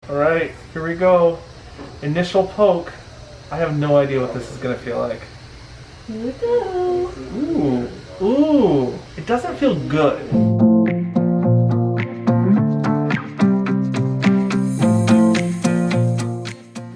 All right, here we go. Initial poke. I have no idea what this is gonna feel like. Here we go. Ooh, ooh. It doesn't feel good.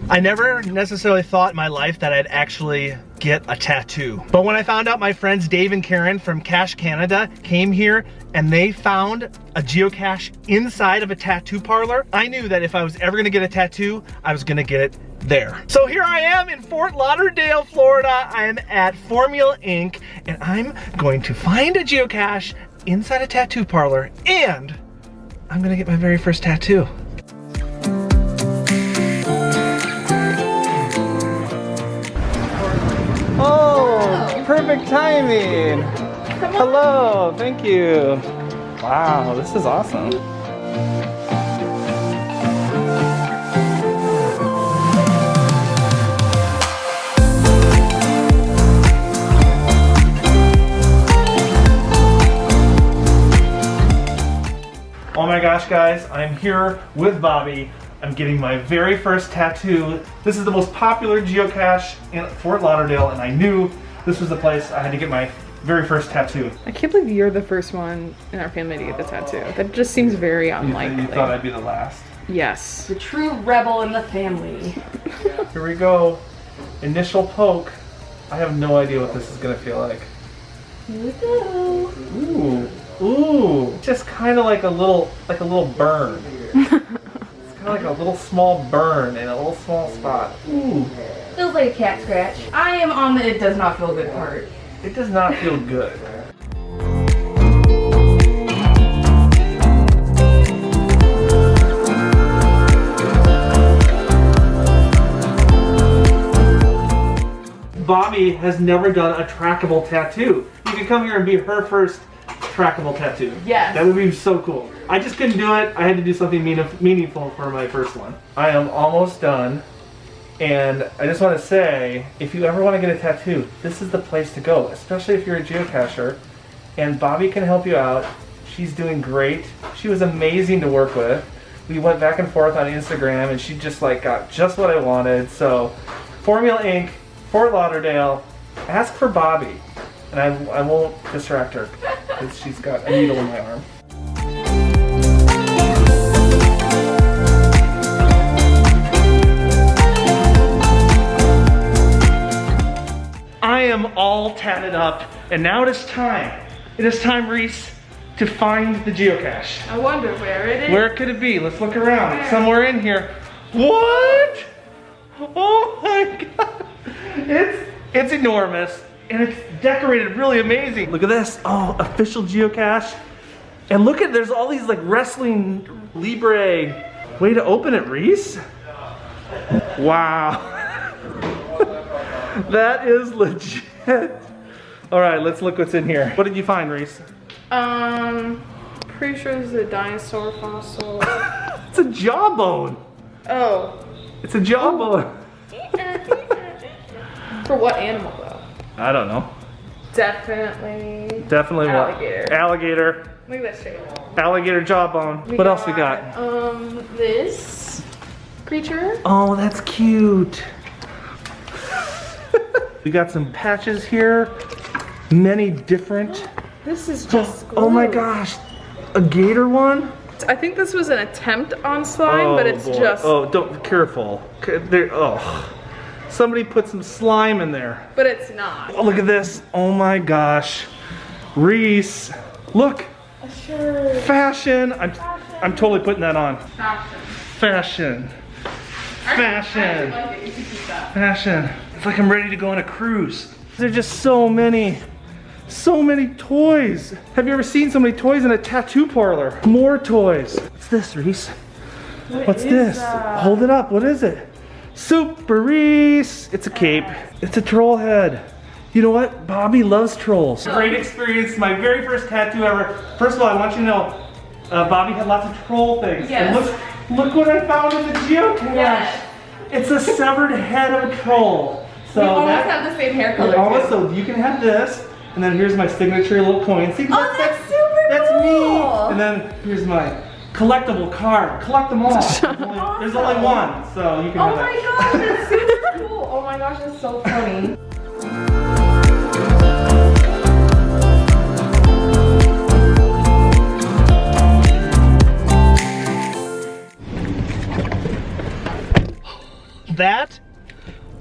I never necessarily thought in my life that I'd actually get a tattoo. But when I found out my friends Dave and Karen from Cache Canada came here and they found a geocache inside of a tattoo parlor, I knew that if I was ever gonna get a tattoo, I was gonna get it there. So here I am in Fort Lauderdale, Florida. I am at Formula Inc. and I'm going to find a geocache inside a tattoo parlor and I'm gonna get my very first tattoo. Oh, perfect timing. Hello, thank you. Wow, this is awesome. Oh my gosh, guys, I'm here with Bobby. I'm getting my very first tattoo. This is the most popular geocache in Fort Lauderdale, and I knew this was the place I had to get my very first tattoo. I can't believe you're the first one in our family to get the tattoo. That just seems very unlikely. You thought I'd be the last? Yes. The true rebel in the family. Here we go. Initial poke. I have no idea what this is gonna feel like. Here we go. Ooh, ooh. Just kind of like a little burn. Kind of like a little small burn in a little small spot. Ooh. Feels like a cat scratch. I am on the it does not feel good part. It does not feel good. Bobby has never done a trackable tattoo. You can come here and be her first trackable tattoo. Yes. That would be so cool. I just couldn't do it. I had to do something meaningful for my first one. I am almost done. And I just want to say, if you ever want to get a tattoo, this is the place to go, especially if you're a geocacher. And Bobby can help you out. She's doing great. She was amazing to work with. We went back and forth on Instagram and she just like got just what I wanted. So Formula Inc., Fort Lauderdale, ask for Bobby. And I won't distract her because she's got a needle in my arm. I am all tatted up, and now it is time. It is time, Reese, to find the geocache. I wonder where it is. Where could it be? Let's look around. It's somewhere in here. What? Oh my god. It's enormous, and it's decorated really amazing. Look at this. Oh, official geocache. And look at, there's all these like wrestling Libre. Way to open it, Reese. Wow. That is legit. All right, let's look what's in here. What did you find, Reese? Pretty sure this is a dinosaur fossil. It's a jawbone. Oh. It's a jawbone. For what animal though? I don't know. Definitely Alligator. What? Alligator. Look at that shape. Alligator jawbone. What else we got? This creature. Oh, that's cute. We got some patches here. Many different. This is just Oh my glue. gosh. A gator one? I think this was an attempt on slime, but it's boy. just. Oh, don't, careful. There, oh. Somebody put some slime in there. But it's not. Oh, look at this. Oh my gosh. Reese, look. Sure. Fashion. I'm totally putting that on. Fashion. Fashion. Fashion. Like it. You should keep that. Fashion. It's like I'm ready to go on a cruise. There are just so many toys. Have you ever seen so many toys in a tattoo parlor? More toys. What's this, Reese? What's this? Hold it up. What is it? Super Reese. It's a cape. It's a troll head. You know what? Bobby loves trolls. Great experience. My very first tattoo ever. First of all, I want you to know, Bobby had lots of troll things. Yes. And look what I found in the geocache. Yes. It's a severed head of a troll. So We almost have the same hair color. almost, too. so you can have this, and then here's my signature little coin. See, Oh, that's super That's cool. me. And then here's my collectible card. Collect them all. There's only one, so you can Oh have my that. gosh, that's super cool. Oh my gosh, that's so funny. That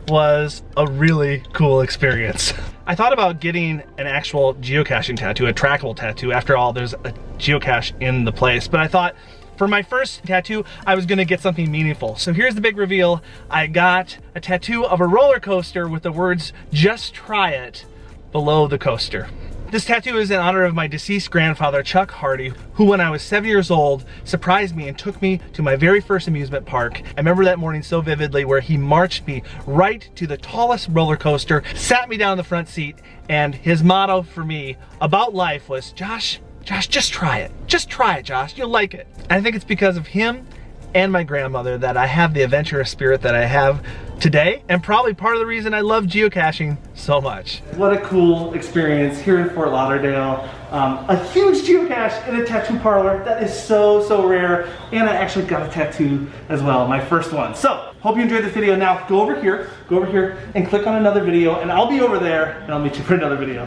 was a really cool experience. I thought about getting an actual geocaching tattoo, a trackable tattoo. After all, there's a geocache in the place. But I thought for my first tattoo, I was gonna get something meaningful. So here's the big reveal. I got a tattoo of a roller coaster with the words, "Just try it," below the coaster. This tattoo is in honor of my deceased grandfather, Chuck Hardy, who when I was 7 years old, surprised me and took me to my very first amusement park. I remember that morning so vividly where he marched me right to the tallest roller coaster, sat me down in the front seat, and his motto for me about life was, Josh, just try it. Just try it, Josh, you'll like it. And I think it's because of him and my grandmother that I have the adventurous spirit that I have today, and probably part of the reason I love geocaching so much. What a cool experience here in Fort Lauderdale. A huge geocache in a tattoo parlor. That is so, so rare. And I actually got a tattoo as well, my first one. So, hope you enjoyed this video. Now, go over here and click on another video, and I'll be over there, and I'll meet you for another video.